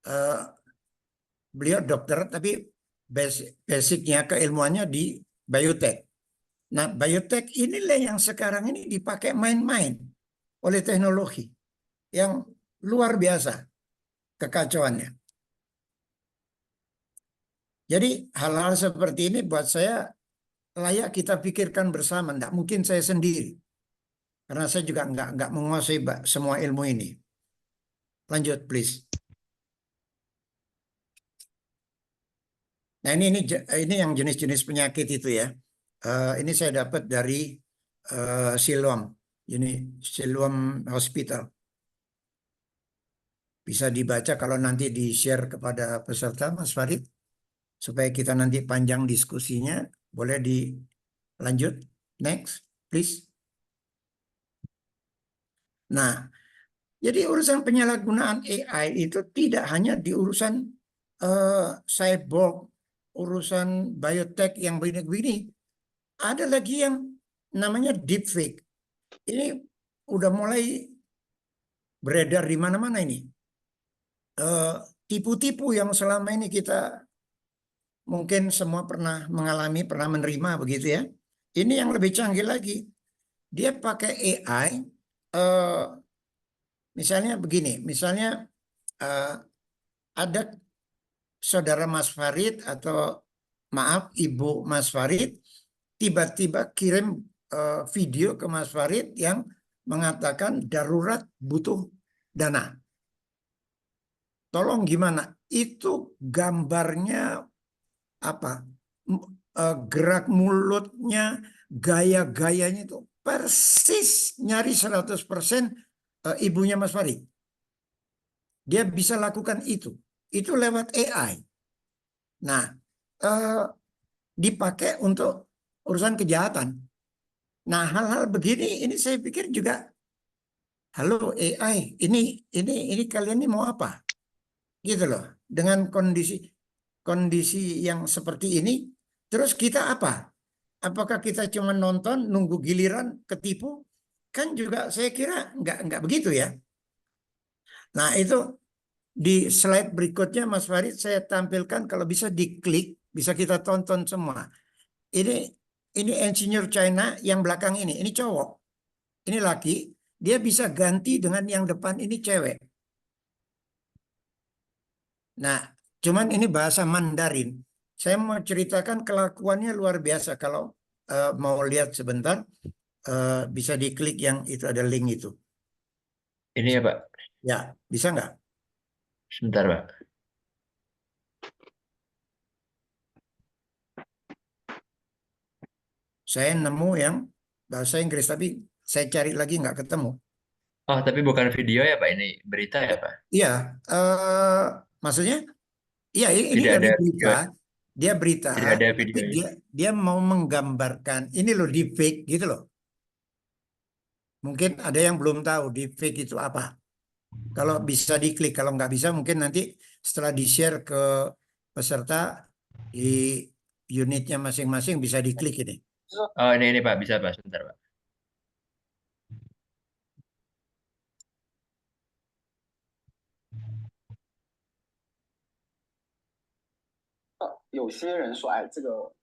eh, beliau dokter, tapi basicnya keilmuannya di biotek. Nah, biotek inilah yang sekarang ini dipakai main-main oleh teknologi yang luar biasa kekacauannya. Jadi hal-hal seperti ini buat saya layak kita pikirkan bersama. Tidak mungkin saya sendiri, karena saya juga nggak menguasai semua ilmu ini. Lanjut, please. Nah, ini yang jenis-jenis penyakit itu ya. Ini saya dapat dari Siloam, ini Siloam Hospital. Bisa dibaca kalau nanti di-share kepada peserta, Mas Farid, supaya kita nanti panjang diskusinya. Boleh dilanjut? Next, please. Nah, jadi urusan penyalahgunaan AI itu tidak hanya di urusan cyborg, urusan biotek yang begini-begini. Ada lagi yang namanya deepfake. Ini udah mulai beredar di mana-mana ini. Tipu-tipu yang selama ini kita mungkin semua pernah mengalami, pernah menerima begitu ya. Ini yang lebih canggih lagi. Dia pakai AI, misalnya begini, misalnya ada saudara Mas Farid atau maaf Ibu Mas Farid tiba-tiba kirim video ke Mas Farid yang mengatakan darurat butuh dana. Tolong gimana? Itu gambarnya apa? Gerak mulutnya, gaya-gayanya itu persis nyari 100% ibunya Mas Farid. Dia bisa lakukan itu. Itu lewat AI. Nah, dipakai untuk urusan kejahatan. Nah, hal-hal begini ini saya pikir juga, halo AI, ini kalian ini mau apa? Gitu loh. Dengan kondisi yang seperti ini, terus kita apa? Apakah kita cuma nonton, nunggu giliran, ketipu? Kan juga saya kira nggak begitu ya. Nah, itu di slide berikutnya Mas Farid saya tampilkan, kalau bisa diklik, bisa kita tonton semua. Ini insinyur China yang belakang ini cowok, ini laki, dia bisa ganti dengan yang depan ini cewek. Nah, cuman ini bahasa Mandarin. Saya mau ceritakan kelakuannya luar biasa. Kalau mau lihat sebentar, bisa diklik yang itu ada link itu. Ini ya Pak, Ya, bisa nggak? sebentar Pak. Saya nemu yang bahasa Inggris, tapi saya cari lagi nggak ketemu. Oh, tapi bukan video ya Pak, ini berita ya Pak? Iya, maksudnya, iya ini Tidak dari ada berita, video, dia berita, tidak ada tapi videonya. dia mau menggambarkan ini loh deepfake gitu loh. Mungkin ada yang belum tahu deepfake itu apa. Kalau bisa diklik, kalau nggak bisa mungkin nanti setelah di-share ke peserta di unitnya masing-masing bisa diklik ini. Oh, ini Pak, bisa Pak, sebentar Pak. 有些人说，哎，这个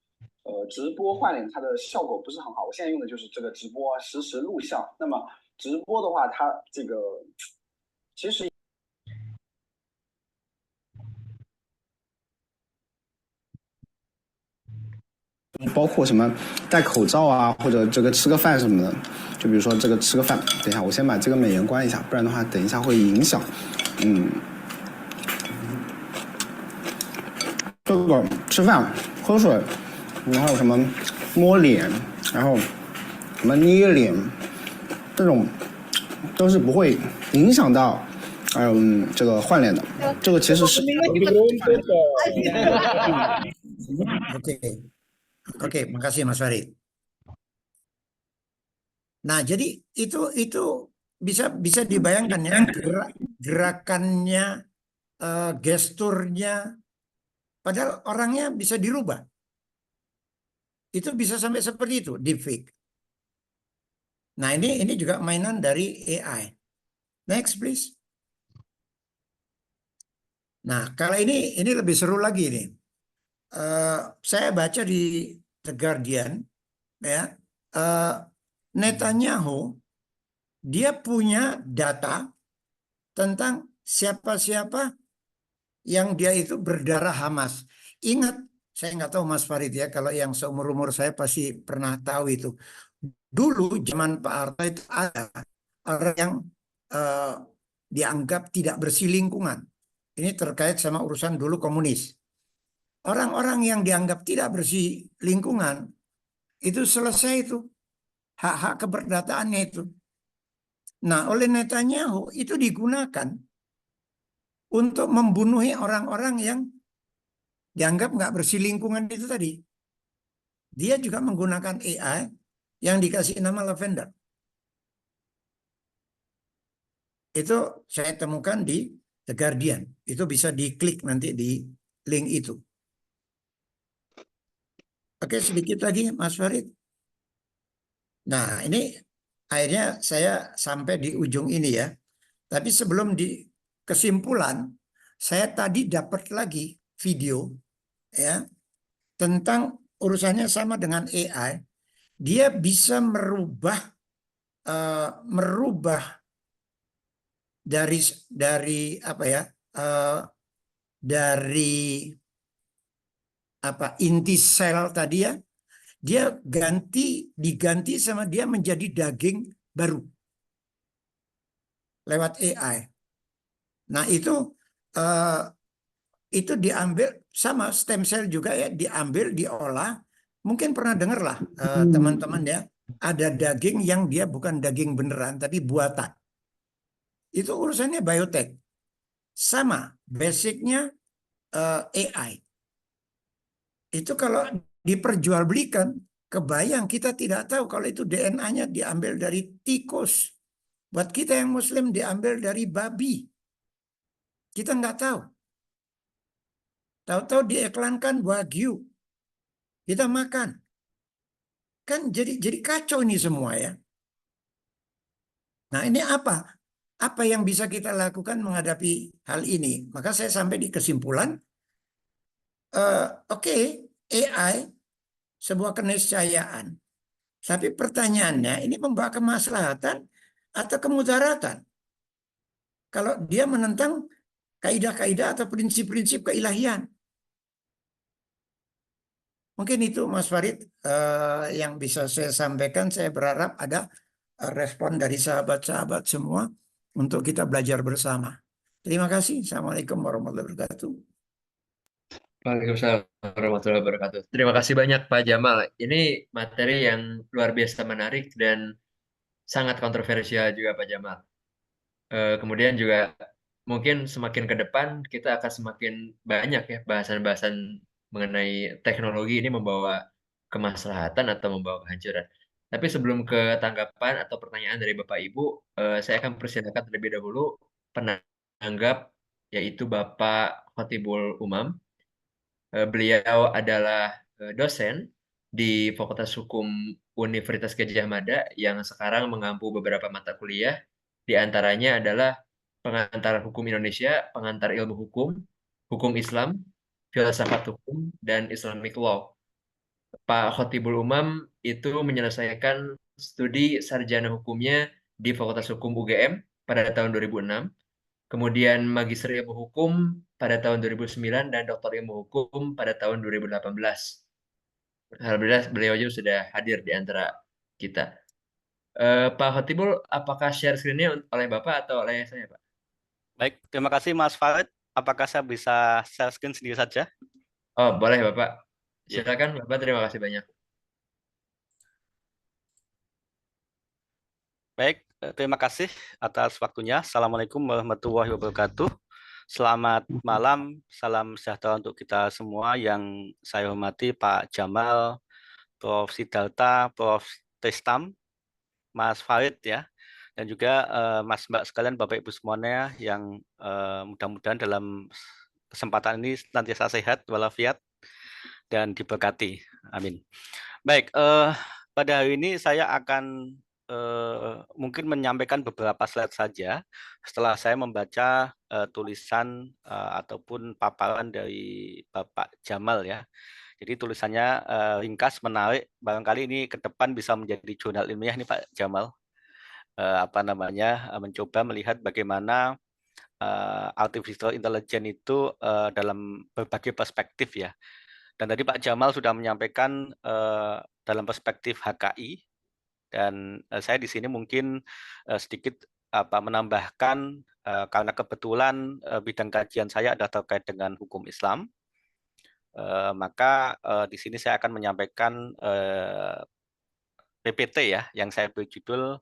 直播换脸它的效果不是很好。我现在用的就是这个直播实时录像。那么直播的话，它这个其实包括什么戴口罩啊，或者这个吃个饭什么的。就比如说这个吃个饭，等一下我先把这个美颜关一下，不然的话等一下会影响。这个吃饭、喝水，然后什么摸脸，然后什么捏脸，这种都是不会影响到这个换脸的。这个其实是 Oke, makasih Mas Farid. Nah, jadi itu bisa dibayangkan ya gerakannya, gesturnya, padahal orangnya bisa dirubah. Itu bisa sampai seperti itu, deepfake. Nah, ini juga mainan dari AI. Next, please. Nah, kalau ini lebih seru lagi nih. Saya baca di The Guardian, ya, eh, Netanyahu dia punya data tentang siapa-siapa yang dia itu berdarah Hamas. Ingat, saya nggak tahu Mas Farid ya, kalau yang seumur-umur saya pasti pernah tahu itu. Dulu zaman Pak Harto itu ada orang yang eh, dianggap tidak bersih lingkungan. Ini terkait sama urusan dulu komunis. Orang-orang yang dianggap tidak bersih lingkungan itu selesai itu hak-hak keperdataannya itu. Nah, oleh Netanyahu itu digunakan untuk membunuhi orang-orang yang dianggap nggak bersih lingkungan itu tadi. Dia juga menggunakan AI yang dikasih nama Lavender. Itu saya temukan di The Guardian. Itu bisa diklik nanti di link itu. Oke, sedikit lagi Mas Farid. Nah, ini akhirnya saya sampai di ujung ini ya. Tapi sebelum di kesimpulan, saya tadi dapat lagi video ya tentang urusannya sama dengan AI. Dia bisa merubah dari apa ya? eh, dari apa inti sel tadi ya, dia diganti sama dia menjadi daging baru lewat AI. Nah, eh, itu diambil sama stem cell juga ya, diambil, diolah. Mungkin pernah dengar lah teman-teman ya, ada daging yang dia bukan daging beneran tapi buatan. Itu urusannya biotek. Sama, basicnya AI. Itu kalau diperjualbelikan, kebayang kita tidak tahu kalau itu DNA-nya diambil dari tikus. Buat kita yang Muslim diambil dari babi. Kita nggak tahu. Tahu-tahu diiklankan Wagyu. Kita makan. Kan jadi kacau ini semua ya. Nah, ini apa? Apa yang bisa kita lakukan menghadapi hal ini? Maka saya sampai di kesimpulan, oke, AI sebuah keniscayaan. Tapi pertanyaannya, ini membawa kemaslahatan atau kemudaratan? Kalau dia menentang kaidah-kaidah atau prinsip-prinsip keilahian. Mungkin itu Mas Farid yang bisa saya sampaikan. Saya berharap ada respon dari sahabat-sahabat semua untuk kita belajar bersama. Terima kasih. Assalamualaikum warahmatullahi wabarakatuh. Waalaikumsalam warahmatullahi wabarakatuh. Terima kasih banyak Pak Jamal. Ini materi yang luar biasa menarik dan sangat kontroversial juga Pak Jamal. Kemudian juga mungkin semakin ke depan kita akan semakin banyak ya bahasan-bahasan mengenai teknologi ini membawa kemaslahatan atau membawa kehancuran. Tapi sebelum ke tanggapan atau pertanyaan dari Bapak Ibu, saya akan persilakan terlebih dahulu penanggap yaitu Bapak Khotibul Umam. Beliau adalah dosen di Fakultas Hukum Universitas Gadjah Mada yang sekarang mengampu beberapa mata kuliah. Di antaranya adalah pengantar hukum Indonesia, pengantar ilmu hukum, hukum Islam, filsafat hukum, dan Islamic law. Pak Khotibul Umam itu menyelesaikan studi sarjana hukumnya di Fakultas Hukum UGM pada tahun 2006, kemudian Magister Ilmu Hukum pada tahun 2009 dan Doktor Ilmu Hukum pada tahun 2018. Alhamdulillah beliau juga sudah hadir di antara kita. Pak Khotibul, apakah share screen-nya oleh Bapak atau oleh saya, Pak? Baik, terima kasih Mas Farid. Apakah saya bisa share screen sendiri saja? Oh, boleh Bapak. Ya. Silakan Bapak, terima kasih banyak. Baik, terima kasih atas waktunya. Assalamualaikum warahmatullahi wabarakatuh. Selamat malam, salam sejahtera untuk kita semua yang saya hormati Pak Jamal, Prof. Siddhartha, Prof. Tristam, Mas Farid ya, dan juga Mas Mbak sekalian, Bapak Ibu semuanya yang mudah-mudahan dalam kesempatan ini senantiasa sehat walafiat dan diberkati. Amin. Baik, pada hari ini saya akan mungkin menyampaikan beberapa slide saja setelah saya membaca tulisan ataupun paparan dari Bapak Jamal ya. Jadi tulisannya ringkas, menarik. Barangkali ini ke depan bisa menjadi jurnal ilmiah nih Pak Jamal. Mencoba melihat bagaimana artificial intelligence itu dalam berbagai perspektif ya. Dan tadi Pak Jamal sudah menyampaikan dalam perspektif HKI, dan saya di sini mungkin sedikit menambahkan karena kebetulan bidang kajian saya adalah terkait dengan hukum Islam, maka di sini saya akan menyampaikan PPT ya yang saya beri judul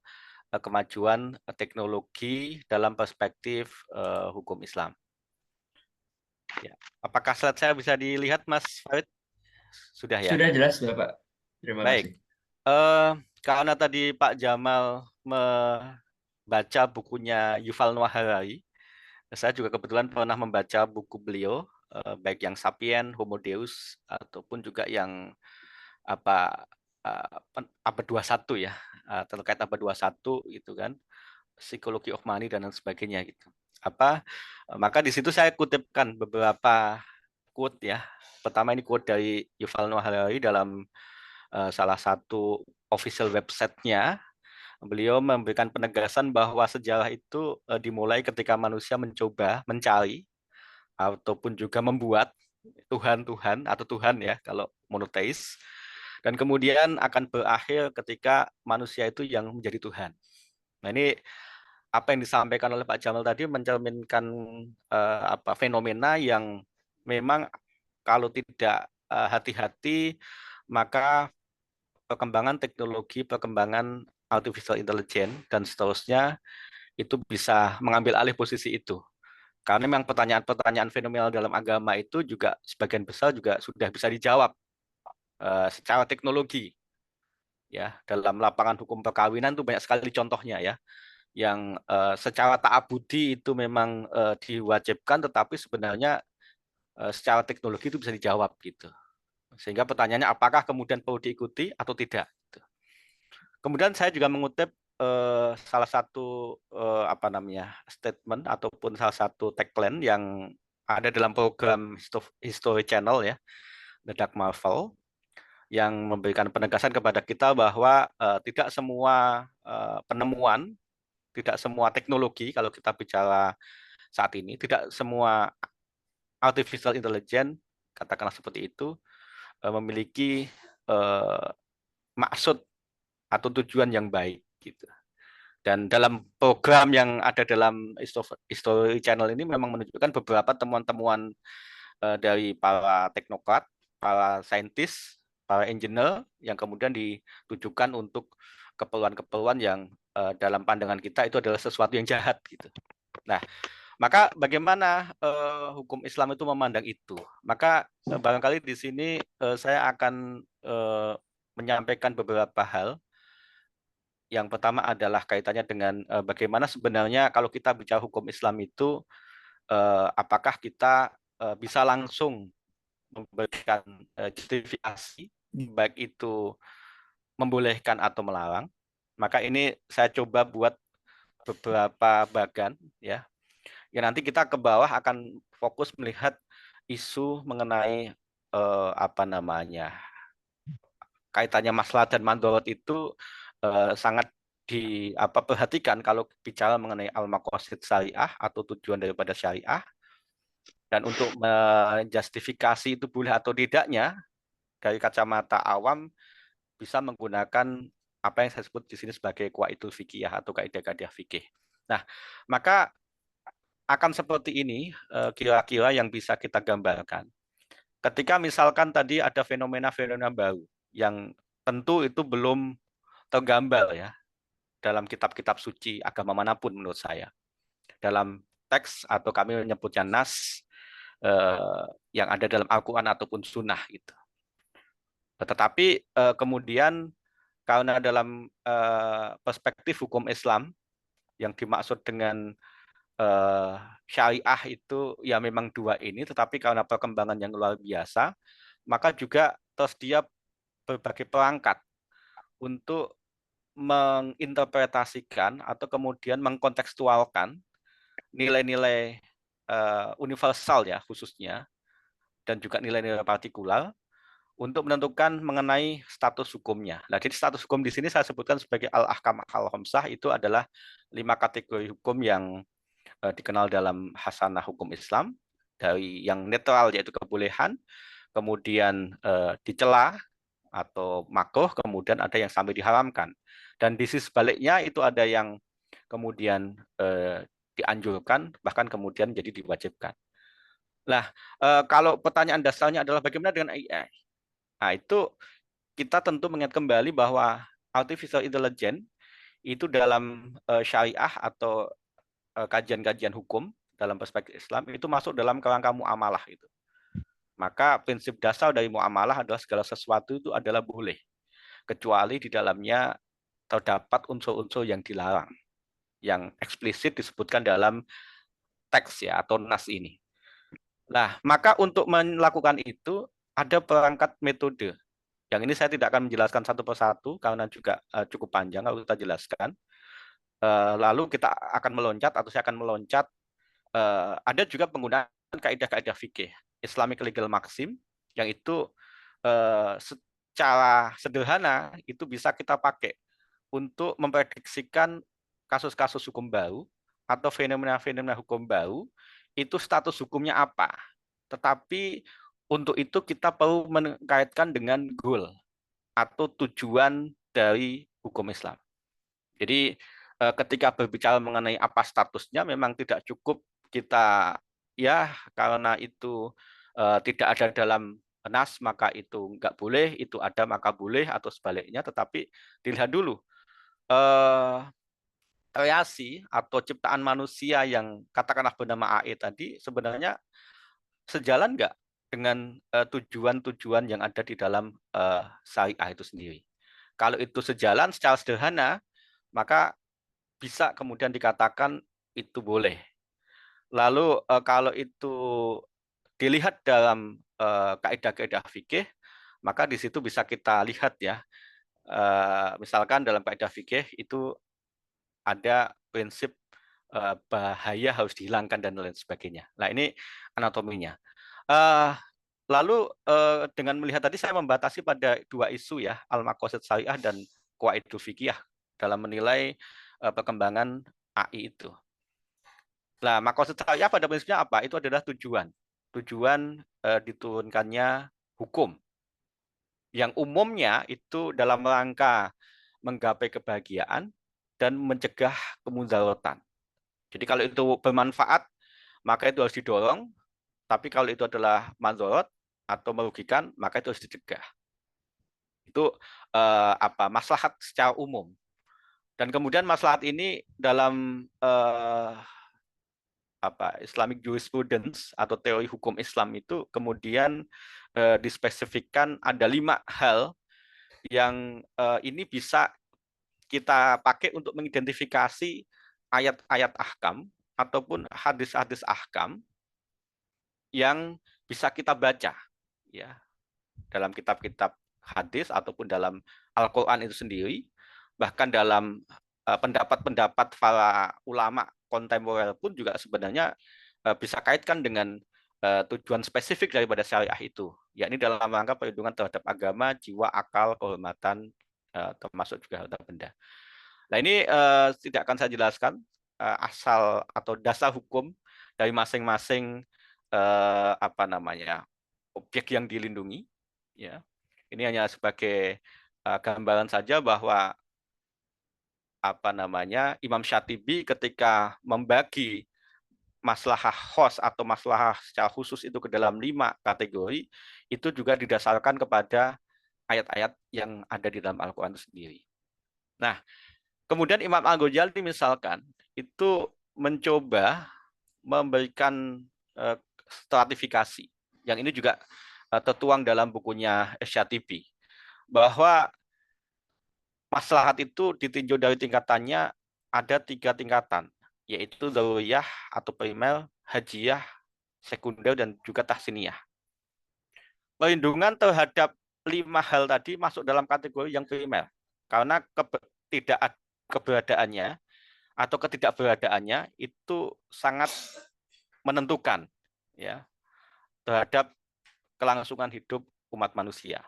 kemajuan teknologi dalam perspektif hukum Islam. Ya. Apakah slide saya bisa dilihat, Mas Farid? Sudah ya? Sudah jelas, Bapak. Terima Baik. kasih. Karena tadi Pak Jamal membaca bukunya Yuval Noah Harari, saya juga kebetulan pernah membaca buku beliau, baik yang Sapien, Homo Deus, ataupun juga yang abad 21 ya, terkait abad 21 gitu kan, Psychology of Money dan lain sebagainya gitu. Maka di situ saya kutipkan beberapa quote ya. Pertama ini quote dari Yuval Noah Harari dalam salah satu official website-nya. Beliau memberikan penegasan bahwa sejarah itu dimulai ketika manusia mencoba mencari ataupun juga membuat Tuhan-Tuhan atau Tuhan ya kalau monoteis, dan kemudian akan berakhir ketika manusia itu yang menjadi Tuhan. Nah ini apa yang disampaikan oleh Pak Jamal tadi mencerminkan fenomena yang memang kalau tidak hati-hati maka perkembangan teknologi, perkembangan artificial intelligence dan seterusnya itu bisa mengambil alih posisi itu. Karena memang pertanyaan-pertanyaan fenomenal dalam agama itu juga sebagian besar juga sudah bisa dijawab secara teknologi. Ya, dalam lapangan hukum perkawinan itu banyak sekali contohnya ya, yang secara ta'abudi itu memang diwajibkan, tetapi sebenarnya secara teknologi itu bisa dijawab gitu. Sehingga pertanyaannya apakah kemudian perlu diikuti atau tidak. Gitu. Kemudian saya juga mengutip salah satu statement ataupun salah satu tagline yang ada dalam program History Channel ya, The Dark Marvel, yang memberikan penegasan kepada kita bahwa tidak semua penemuan, tidak semua teknologi kalau kita bicara saat ini, tidak semua artificial intelligence, katakanlah seperti itu, memiliki maksud atau tujuan yang baik gitu. Dan dalam program yang ada dalam History Channel ini memang menunjukkan beberapa temuan-temuan dari para teknokrat, para saintis, para engineer yang kemudian ditujukan untuk keperluan-keperluan yang dalam pandangan kita itu adalah sesuatu yang jahat gitu. Nah, maka bagaimana hukum Islam itu memandang itu? Maka barangkali di sini saya akan menyampaikan beberapa hal. Yang pertama adalah kaitannya dengan bagaimana sebenarnya kalau kita bicara hukum Islam itu, apakah kita bisa langsung memberikan justifikasi, baik itu membolehkan atau melarang. Maka ini saya coba buat beberapa bagan ya. Ya nanti kita ke bawah akan fokus melihat isu mengenai kaitannya maslahat dan mandorot itu sangat diperhatikan kalau bicara mengenai al-maqasid syariah atau tujuan daripada syariah. Dan untuk menjustifikasi itu boleh atau tidaknya dari kacamata awam bisa menggunakan apa yang saya sebut di sini sebagai qawaidul fikih atau kaidah-kaidah fikih. Nah, maka akan seperti ini kira-kira yang bisa kita gambarkan. Ketika misalkan tadi ada fenomena-fenomena baru yang tentu itu belum tergambar ya dalam kitab-kitab suci agama manapun menurut saya. Dalam teks atau kami menyebutnya nas yang ada dalam Al-Quran ataupun sunnah gitu. Tetapi kemudian karena dalam perspektif hukum Islam yang dimaksud dengan syariah itu ya memang dua ini, tetapi karena perkembangan yang luar biasa, maka juga tersedia berbagai perangkat untuk menginterpretasikan atau kemudian mengkontekstualkan nilai-nilai universal ya khususnya, dan juga nilai-nilai partikular untuk menentukan mengenai status hukumnya. Nah, jadi status hukum di sini saya sebutkan sebagai al-ahkam al-khamsah, itu adalah 5 kategori hukum yang dikenal dalam hasanah hukum Islam, dari yang netral yaitu kebolehan, kemudian dicela atau makruh, kemudian ada yang sampai diharamkan. Dan di sisi sebaliknya itu ada yang kemudian dianjurkan, bahkan kemudian jadi diwajibkan. Nah, kalau pertanyaan dasarnya adalah bagaimana dengan AI? Nah, itu kita tentu mengingat kembali bahwa artificial intelligence itu dalam syariah atau kajian-kajian hukum dalam perspektif Islam itu masuk dalam kerangka muamalah itu. Maka prinsip dasar dari muamalah adalah segala sesuatu itu adalah boleh, kecuali di dalamnya terdapat unsur-unsur yang dilarang, yang eksplisit disebutkan dalam teks ya atau nas ini. Nah, maka untuk melakukan itu ada perangkat metode. Yang ini saya tidak akan menjelaskan satu persatu karena juga cukup panjang kalau kita jelaskan. Lalu kita akan meloncat atau saya akan meloncat. Ada juga penggunaan kaidah-kaidah fikih Islamic legal maxim yang itu secara sederhana itu bisa kita pakai untuk memprediksikan kasus-kasus hukum baru atau fenomena-fenomena hukum baru itu status hukumnya apa. Tetapi untuk itu kita perlu mengkaitkan dengan goal atau tujuan dari hukum Islam. Jadi ketika berbicara mengenai apa statusnya memang tidak cukup kita ya karena itu tidak ada dalam nas maka itu enggak boleh, itu ada maka boleh atau sebaliknya, tetapi dilihat dulu kreasi atau ciptaan manusia yang katakanlah bernama AI tadi sebenarnya sejalan enggak dengan tujuan-tujuan yang ada di dalam syariah itu sendiri. Kalau itu sejalan secara sederhana, maka bisa kemudian dikatakan itu boleh. Lalu kalau itu dilihat dalam kaidah-kaidah fikih, maka di situ bisa kita lihat ya, misalkan dalam kaidah fikih itu ada prinsip bahaya harus dihilangkan dan lain sebagainya. Nah ini anatominya. Lalu dengan melihat tadi saya membatasi pada 2 isu ya, al-maqasid syariah dan qawaidul fikih dalam menilai perkembangan AI itu. Nah, maqasid syariah pada prinsipnya apa? Itu adalah tujuan. Tujuan diturunkannya hukum. Yang umumnya itu dalam rangka menggapai kebahagiaan dan mencegah kemudaratan. Jadi kalau itu bermanfaat, maka itu harus didorong. Tapi kalau itu adalah madharat atau merugikan, maka itu harus dicegah. Itu maslahat secara umum. Dan kemudian maslahat ini dalam Islamic jurisprudence atau teori hukum Islam itu kemudian dispesifikkan ada 5 hal yang ini bisa kita pakai untuk mengidentifikasi ayat-ayat ahkam ataupun hadis-hadis ahkam yang bisa kita baca ya dalam kitab-kitab hadis ataupun dalam Al-Qur'an itu sendiri, bahkan dalam pendapat-pendapat para ulama kontemporer pun juga sebenarnya bisa kaitkan dengan tujuan spesifik daripada syariah itu, yakni dalam rangka perlindungan terhadap agama, jiwa, akal, kehormatan, termasuk juga harta benda. Nah ini tidak akan saya jelaskan asal atau dasar hukum dari masing-masing objek yang dilindungi. Ya, ini hanya sebagai gambaran saja bahwa Imam Syatibi ketika membagi maslahah khos atau maslahah secara khusus itu ke dalam 5 kategori itu juga didasarkan kepada ayat-ayat yang ada di dalam Al-Quran sendiri. Nah, kemudian Imam Al-Ghazali misalkan itu mencoba memberikan stratifikasi yang ini juga tertuang dalam bukunya Syatibi bahwa maslahat itu ditinjau dari tingkatannya ada 3 tingkatan, yaitu daruriyah atau primer, hajiyah, sekunder, dan juga tahsiniyah. Perlindungan terhadap 5 hal tadi masuk dalam kategori yang primer, karena tidak ada keberadaannya atau ketidakberadaannya itu sangat menentukan ya terhadap kelangsungan hidup umat manusia.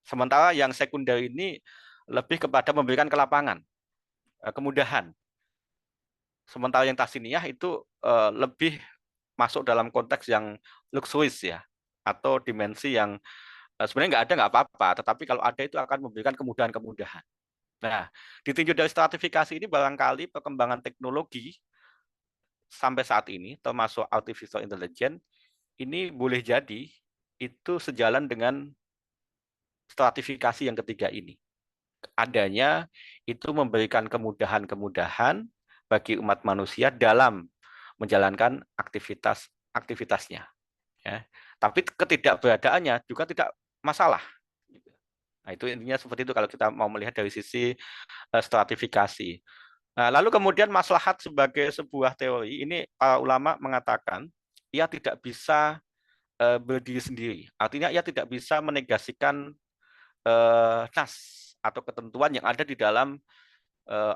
Sementara yang sekunder ini lebih kepada memberikan kelapangan, kemudahan. Sementara yang tasniyah itu lebih masuk dalam konteks yang luxuris ya, atau dimensi yang sebenarnya nggak apa-apa, tetapi kalau ada itu akan memberikan kemudahan-kemudahan. Nah, ditinjau dari stratifikasi ini barangkali perkembangan teknologi sampai saat ini, termasuk artificial intelligence, ini boleh jadi itu sejalan dengan stratifikasi yang ketiga ini. Adanya itu memberikan kemudahan-kemudahan bagi umat manusia dalam menjalankan aktivitasnya. Ya. Tapi ketidakberadaannya juga tidak masalah. Nah, itu intinya seperti itu kalau kita mau melihat dari sisi stratifikasi. Nah, lalu kemudian maslahat sebagai sebuah teori, ini para ulama mengatakan ia tidak bisa berdiri sendiri. Artinya ia tidak bisa menegasikan nas atau ketentuan yang ada di dalam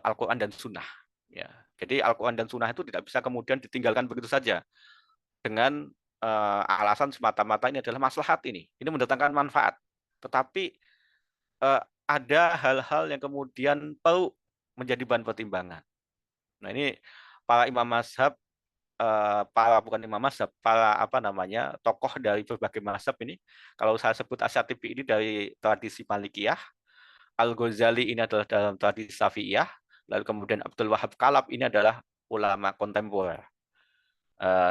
Al-Quran dan Sunnah. Ya. Jadi Al-Quran dan Sunnah itu tidak bisa kemudian ditinggalkan begitu saja dengan alasan semata-mata ini adalah maslahat ini mendatangkan manfaat. Tetapi ada hal-hal yang kemudian perlu menjadi bahan pertimbangan. Nah ini para imam mazhab, para tokoh dari berbagai mazhab ini, kalau saya sebut Asyatibi ini dari tradisi Malikiyah, Al-Ghazali ini adalah dalam tradisi Syafi'iyah, lalu kemudian Abdul Wahab Kalab ini adalah ulama kontemporer.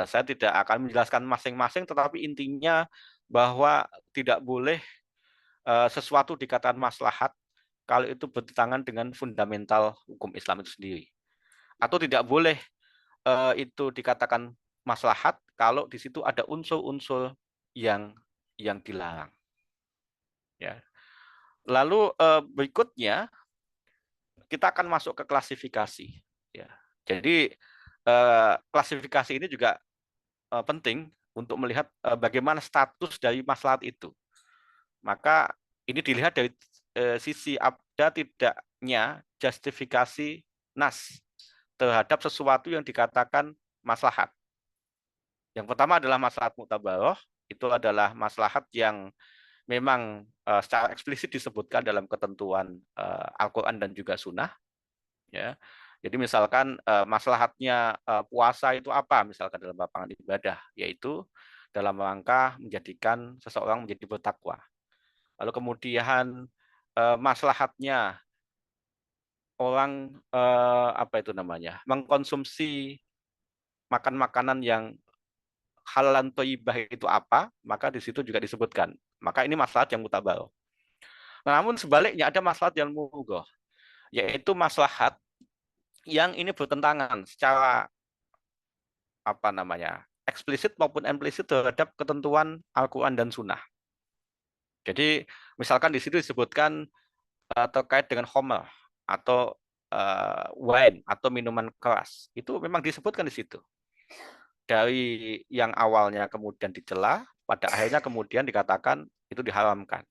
Saya tidak akan menjelaskan masing-masing, tetapi intinya bahwa tidak boleh sesuatu dikatakan maslahat kalau itu bertentangan dengan fundamental hukum Islam itu sendiri. Atau tidak boleh itu dikatakan maslahat kalau di situ ada unsur-unsur yang dilarang. Ya. Lalu berikutnya kita akan masuk ke klasifikasi. Ya. Jadi klasifikasi ini juga penting untuk melihat bagaimana status dari maslahat itu. Maka ini dilihat dari sisi ada tidaknya justifikasi nas terhadap sesuatu yang dikatakan maslahat. Yang pertama adalah maslahat mu'tabaroh, itu adalah maslahat yang memang secara eksplisit disebutkan dalam ketentuan Al-Quran dan juga Sunnah. Ya. Jadi misalkan maslahatnya puasa itu apa? Misalkan dalam lapangan ibadah, yaitu dalam rangka menjadikan seseorang menjadi bertakwa. Lalu kemudian maslahatnya orang mengkonsumsi makan makanan yang halalan thayyibah itu apa, maka di situ juga disebutkan. Maka ini maslahat yang mutabaroh. Namun sebaliknya ada maslahat yang mughoh, yaitu maslahat yang ini bertentangan secara eksplisit maupun implisit terhadap ketentuan Al-Quran dan Sunnah. Jadi misalkan di situ disebutkan terkait dengan khamr atau wine atau minuman keras, itu memang disebutkan di situ. Dari yang awalnya kemudian dicela, pada akhirnya kemudian dikatakan itu diharamkan.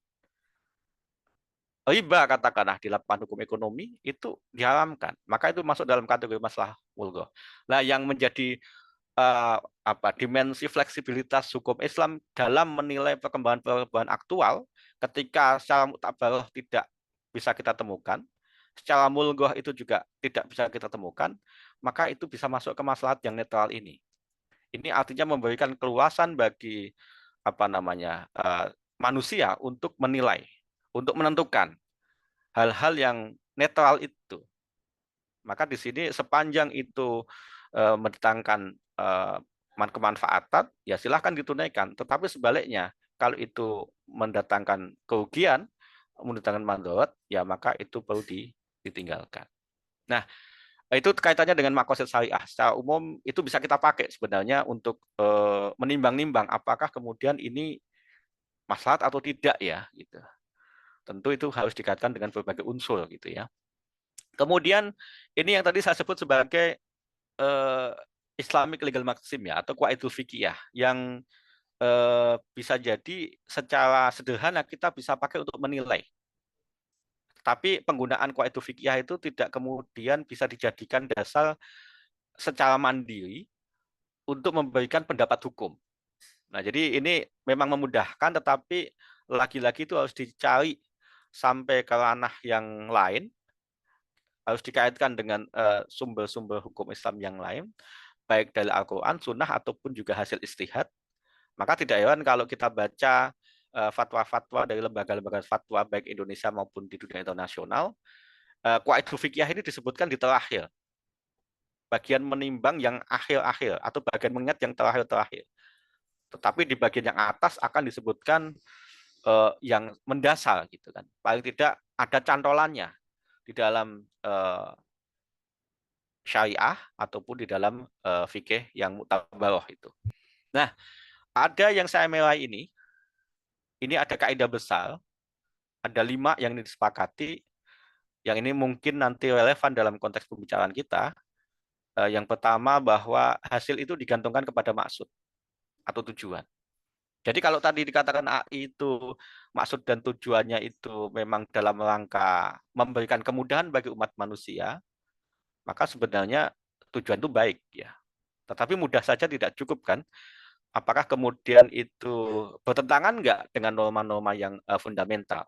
Riba katakanlah di lapangan hukum ekonomi itu diharamkan, maka itu masuk dalam kategori maslahat mulghoh. Nah, yang menjadi dimensi fleksibilitas hukum Islam dalam menilai perkembangan aktual ketika secara mu'tabaroh tidak bisa kita temukan, secara mulghoh itu juga tidak bisa kita temukan, maka itu bisa masuk ke maslahat yang netral ini. Ini artinya memberikan keluasan bagi manusia untuk menilai, untuk menentukan hal-hal yang netral itu. Maka di sini sepanjang itu mendatangkan kemanfaatan, ya silahkan ditunaikan. Tetapi sebaliknya, kalau itu mendatangkan kerugian, mendatangkan mandorot, ya maka itu perlu ditinggalkan. Nah, itu kaitannya dengan maqasid syariah. Secara umum itu bisa kita pakai sebenarnya untuk menimbang-nimbang apakah kemudian ini maslahat atau tidak ya, gitu. Tentu itu harus dikaitkan dengan berbagai unsur gitu ya. Kemudian ini yang tadi saya sebut sebagai Islamic legal maxim ya, atau qaidul fikih yang bisa jadi secara sederhana kita bisa pakai untuk menilai. Tetapi penggunaan qaidah fikih itu tidak kemudian bisa dijadikan dasar secara mandiri untuk memberikan pendapat hukum. Nah, jadi ini memang memudahkan, tetapi lagi-lagi itu harus dicari sampai ke ranah yang lain, harus dikaitkan dengan sumber-sumber hukum Islam yang lain, baik dari Al-Quran, Sunnah, ataupun juga hasil istihad. Maka tidak heran kalau kita baca fatwa-fatwa dari lembaga-lembaga fatwa baik Indonesia maupun di dunia internasional, qaidah fikih ini disebutkan di terakhir, bagian menimbang yang akhir-akhir atau bagian mengingat yang terakhir-terakhir. Tetapi di bagian yang atas akan disebutkan yang mendasar gitu kan. Paling tidak ada cantolannya di dalam syariah ataupun di dalam fikih yang mutabaroh itu. Nah, ada yang saya mulai ini ada kaidah besar, ada 5 yang disepakati, yang ini mungkin nanti relevan dalam konteks pembicaraan kita. Yang pertama bahwa hasil itu digantungkan kepada maksud atau tujuan. Jadi kalau tadi dikatakan AI itu maksud dan tujuannya itu memang dalam rangka memberikan kemudahan bagi umat manusia, maka sebenarnya tujuan itu baik ya. Tetapi mudah saja tidak cukup kan? Apakah kemudian itu bertentangan nggak dengan norma-norma yang fundamental?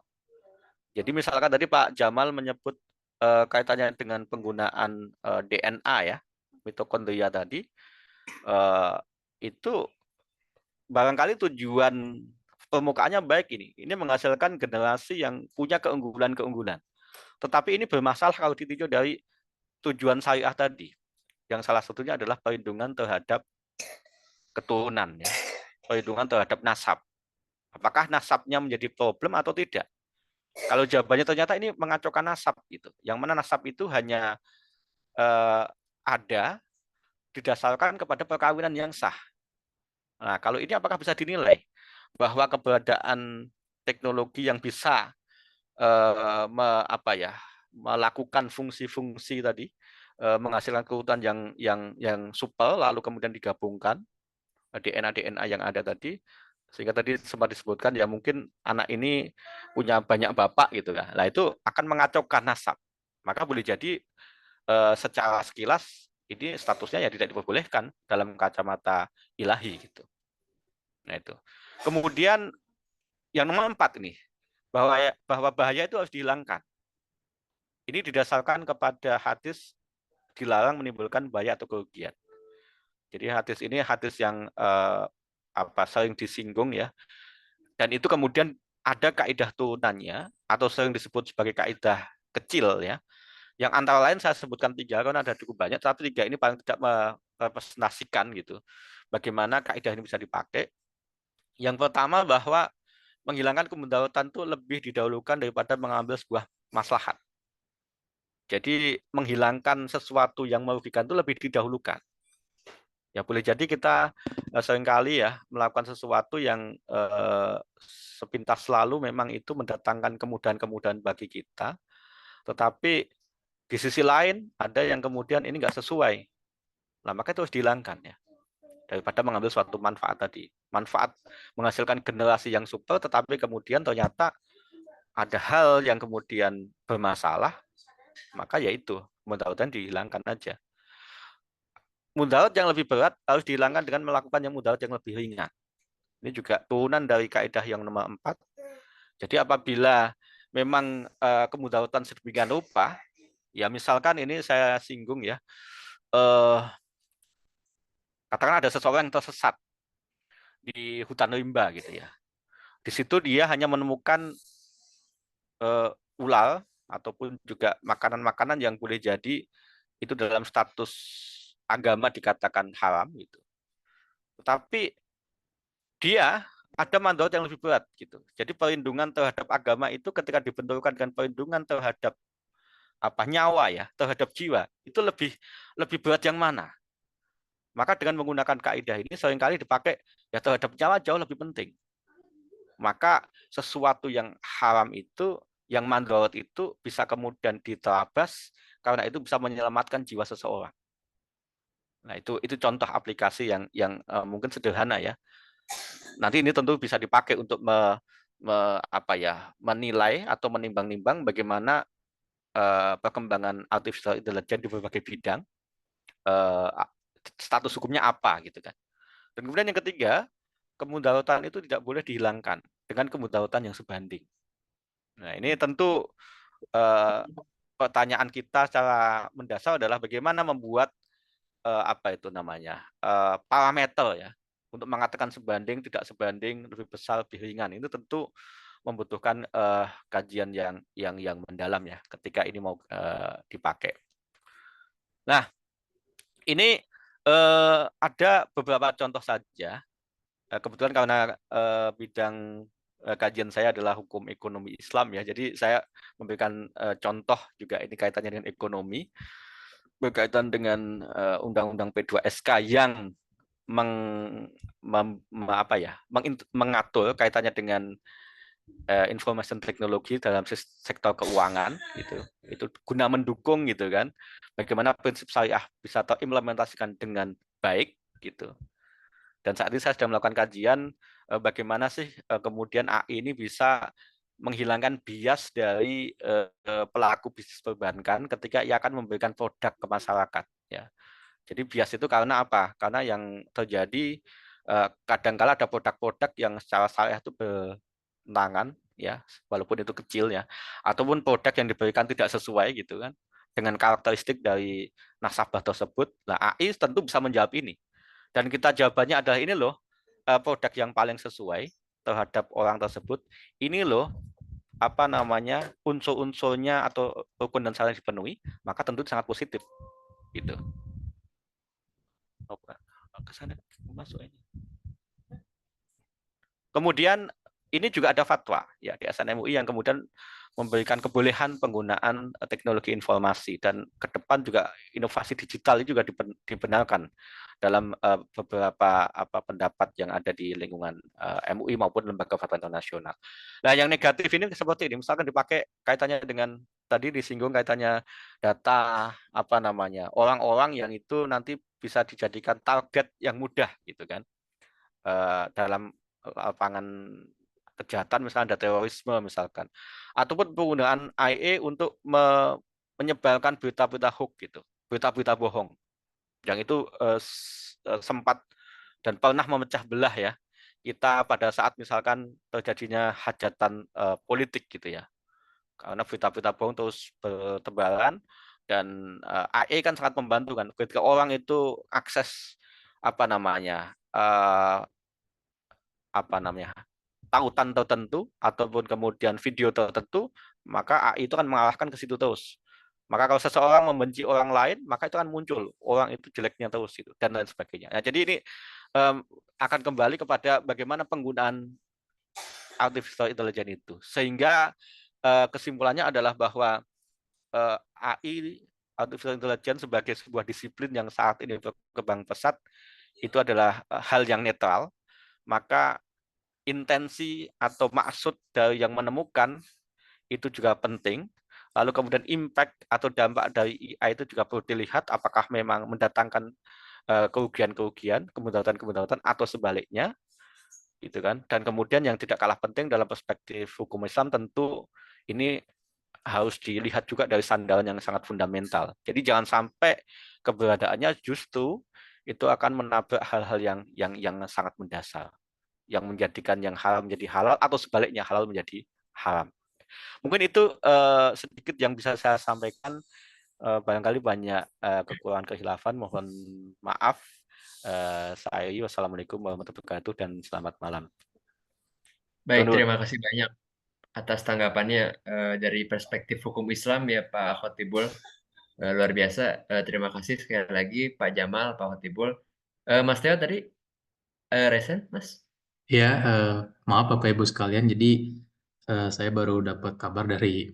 Jadi misalkan tadi Pak Jamal menyebut kaitannya dengan penggunaan DNA ya, mitokondria tadi, itu barangkali tujuan permukaannya baik ini. Ini menghasilkan generasi yang punya keunggulan-keunggulan. Tetapi ini bermasalah kalau ditinjau dari tujuan syariah tadi. Yang salah satunya adalah perlindungan terhadap keturunan, ya. Perlindungan terhadap nasab. Apakah nasabnya menjadi problem atau tidak? Kalau jawabannya ternyata ini mengacaukan nasab gitu. Yang mana nasab itu hanya ada didasarkan kepada perkawinan yang sah. Nah, kalau ini apakah bisa dinilai bahwa keberadaan teknologi yang bisa melakukan fungsi-fungsi tadi, menghasilkan keutuhan yang supel, lalu kemudian digabungkan DNA yang ada tadi, sehingga tadi sempat disebutkan ya mungkin anak ini punya banyak bapak gitu ya. Nah, itu akan mengacaukan nasab. Maka boleh jadi secara sekilas ini statusnya ya tidak diperbolehkan dalam kacamata ilahi gitu. Nah itu. Kemudian yang nomor 4 ini, bahwa bahaya itu harus dihilangkan. Ini didasarkan kepada hadis dilarang menimbulkan bahaya atau kerugian. Jadi hadis ini hadis yang sering disinggung ya. Dan itu kemudian ada kaidah turunannya atau sering disebut sebagai kaidah kecil ya. Yang antara lain saya sebutkan 3 karena ada cukup banyak, tapi 3 ini paling tidak merepresentasikan gitu. Bagaimana kaidah ini bisa dipakai. Yang pertama bahwa menghilangkan kemudaratan itu lebih didahulukan daripada mengambil sebuah maslahat. Jadi menghilangkan sesuatu yang merugikan itu lebih didahulukan. Ya boleh jadi kita seringkali ya melakukan sesuatu yang sepintas lalu memang itu mendatangkan kemudahan-kemudahan bagi kita, tetapi di sisi lain ada yang kemudian ini nggak sesuai. Nah, maka itu harus dihilangkan ya. Daripada mengambil suatu manfaat tadi. Manfaat menghasilkan generasi yang super, tetapi kemudian ternyata ada hal yang kemudian bermasalah, maka yaitu mudarat dihilangkan aja. Mudarat yang lebih berat harus dihilangkan dengan melakukan yang mudarat yang lebih ringan. Ini juga turunan dari kaidah yang nomor 4. Jadi apabila memang kemudaratan sedemikian rupa, ya misalkan ini saya singgung ya, katakan ada seseorang yang tersesat di hutan rimba gitu ya. Di situ dia hanya menemukan ular ataupun juga makanan-makanan yang boleh jadi itu dalam status agama dikatakan haram gitu. Tetapi dia ada mandarat yang lebih berat gitu. Jadi perlindungan terhadap agama itu ketika dibenturkan dengan perlindungan terhadap nyawa ya, terhadap jiwa, itu lebih berat yang mana? Maka dengan menggunakan kaidah ini seringkali dipakai ya terhadap nyawa jauh lebih penting. Maka sesuatu yang haram itu, yang mandorot itu bisa kemudian diterabas karena itu bisa menyelamatkan jiwa seseorang. Nah itu contoh aplikasi yang mungkin sederhana ya. Nanti ini tentu bisa dipakai untuk menilai atau menimbang-nimbang bagaimana perkembangan artificial intelligence di berbagai bidang, status hukumnya apa gitu kan. Dan kemudian yang ketiga, kemudaratan itu tidak boleh dihilangkan dengan kemudaratan yang sebanding. Nah, ini tentu pertanyaan kita secara mendasar adalah bagaimana membuat parameter ya untuk mengatakan sebanding, tidak sebanding, lebih besar, lebih ringan. Itu tentu membutuhkan kajian yang mendalam ya ketika ini mau dipakai. Nah, ini ada beberapa contoh saja. Kebetulan karena bidang kajian saya adalah hukum ekonomi Islam ya, jadi saya memberikan contoh juga ini kaitannya dengan ekonomi, berkaitan dengan Undang-Undang P2SK yang mengatur kaitannya dengan information technology dalam sektor keuangan gitu. Itu guna mendukung gitu kan bagaimana prinsip syariah bisa terimplementasikan dengan baik gitu. Dan saat ini saya sedang melakukan kajian bagaimana sih kemudian AI ini bisa menghilangkan bias dari pelaku bisnis perbankan ketika ia akan memberikan produk ke masyarakat ya. Jadi bias itu karena apa? Karena yang terjadi kadang-kala ada produk-produk yang secara syariah itu bertentangan ya, walaupun itu kecil ya, ataupun produk yang diberikan tidak sesuai gitu kan dengan karakteristik dari nasabah tersebut. Nah, AI tentu bisa menjawab ini. Dan kita jawabannya adalah ini loh, produk yang paling sesuai terhadap orang tersebut. Ini loh unsur-unsurnya atau rukun dan syarat dipenuhi, maka tentu sangat positif gitu. Kemudian ini juga ada fatwa ya di SN MUI yang kemudian memberikan kebolehan penggunaan teknologi informasi, dan ke depan juga inovasi digital itu juga dibenarkan dalam beberapa pendapat yang ada di lingkungan MUI maupun lembaga fatwa internasional. Nah, yang negatif ini seperti ini, misalkan dipakai kaitannya dengan tadi disinggung kaitannya data orang-orang yang itu nanti bisa dijadikan target yang mudah gitu kan dalam lapangan kejahatan, misalnya ada terorisme misalkan, ataupun penggunaan AI untuk menyebarkan berita-berita hoax gitu, berita-berita bohong yang itu sempat dan pernah memecah belah ya kita pada saat misalkan terjadinya hajatan politik gitu ya, karena berita-berita bohong terus bertebaran, dan AI kan sangat membantu kan ketika orang itu akses tautan tertentu ataupun kemudian video tertentu, maka AI itu akan mengarahkan ke situ terus. Maka kalau seseorang membenci orang lain, maka itu akan muncul orang itu jeleknya terus itu dan lain sebagainya. Nah, jadi ini akan kembali kepada bagaimana penggunaan artificial intelligence itu, sehingga kesimpulannya adalah bahwa AI artificial intelligence sebagai sebuah disiplin yang saat ini berkembang pesat itu adalah hal yang netral. Maka intensi atau maksud dari yang menemukan itu juga penting. Lalu kemudian impact atau dampak dari AI itu juga perlu dilihat, apakah memang mendatangkan kerugian-kerugian, kemudaratan-kemudaratan atau sebaliknya, gitu kan. Dan kemudian yang tidak kalah penting dalam perspektif hukum Islam tentu ini harus dilihat juga dari sandaran yang sangat fundamental. Jadi jangan sampai keberadaannya justru itu akan menabrak hal-hal yang sangat mendasar, yang menjadikan yang haram menjadi halal atau sebaliknya halal menjadi haram. Mungkin itu sedikit yang bisa saya sampaikan. Barangkali banyak kekurangan kehilafan, mohon maaf. Wassalamualaikum warahmatullahi wabarakatuh dan selamat malam. Baik, Tunut. terima kasih banyak atas tanggapannya dari perspektif hukum Islam ya Pak Khotibul. Luar biasa. Terima kasih sekali lagi Pak Jamal, Pak Khotibul. Mas Teo tadi resen, Mas? Ya, maaf Bapak Ibu sekalian. Jadi saya baru dapat kabar dari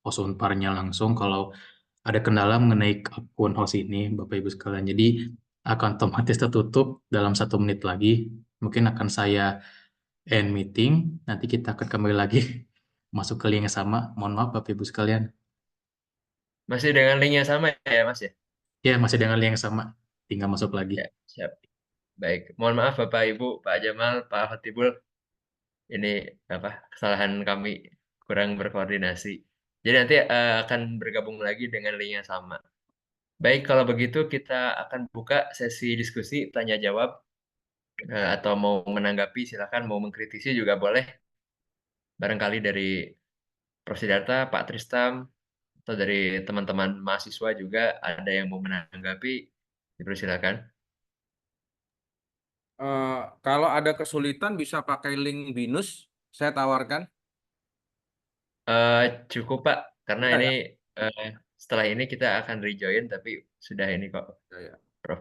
host Unparnya langsung kalau ada kendala mengenai akun host ini, Bapak Ibu sekalian. Jadi akan otomatis tertutup dalam 1 menit lagi. Mungkin akan saya end meeting. Nanti kita akan kembali lagi masuk ke link yang sama. Mohon maaf Bapak Ibu sekalian. Masih dengan link yang sama ya, Mas ya? Ya, masih dengan link yang sama. Tinggal masuk lagi. Ya, siap. Baik, mohon maaf Bapak Ibu, Pak Jamal, Pak Khotibul. Ini apa kesalahan kami kurang berkoordinasi. Jadi nanti akan bergabung lagi dengan link yang sama. Baik, kalau begitu kita akan buka sesi diskusi tanya jawab atau mau menanggapi silakan, mau mengkritisi juga boleh. Barangkali dari Prof. Sidarta, Pak Tristam, atau dari teman-teman mahasiswa juga ada yang mau menanggapi, dipersilakan. Kalau ada kesulitan bisa pakai link BINUS, saya tawarkan. Cukup Pak, karena Ya, ini ya. setelah ini kita akan rejoin, tapi sudah ini kok, Ya, ya. Prof.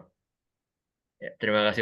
Ya, terima kasih banyak.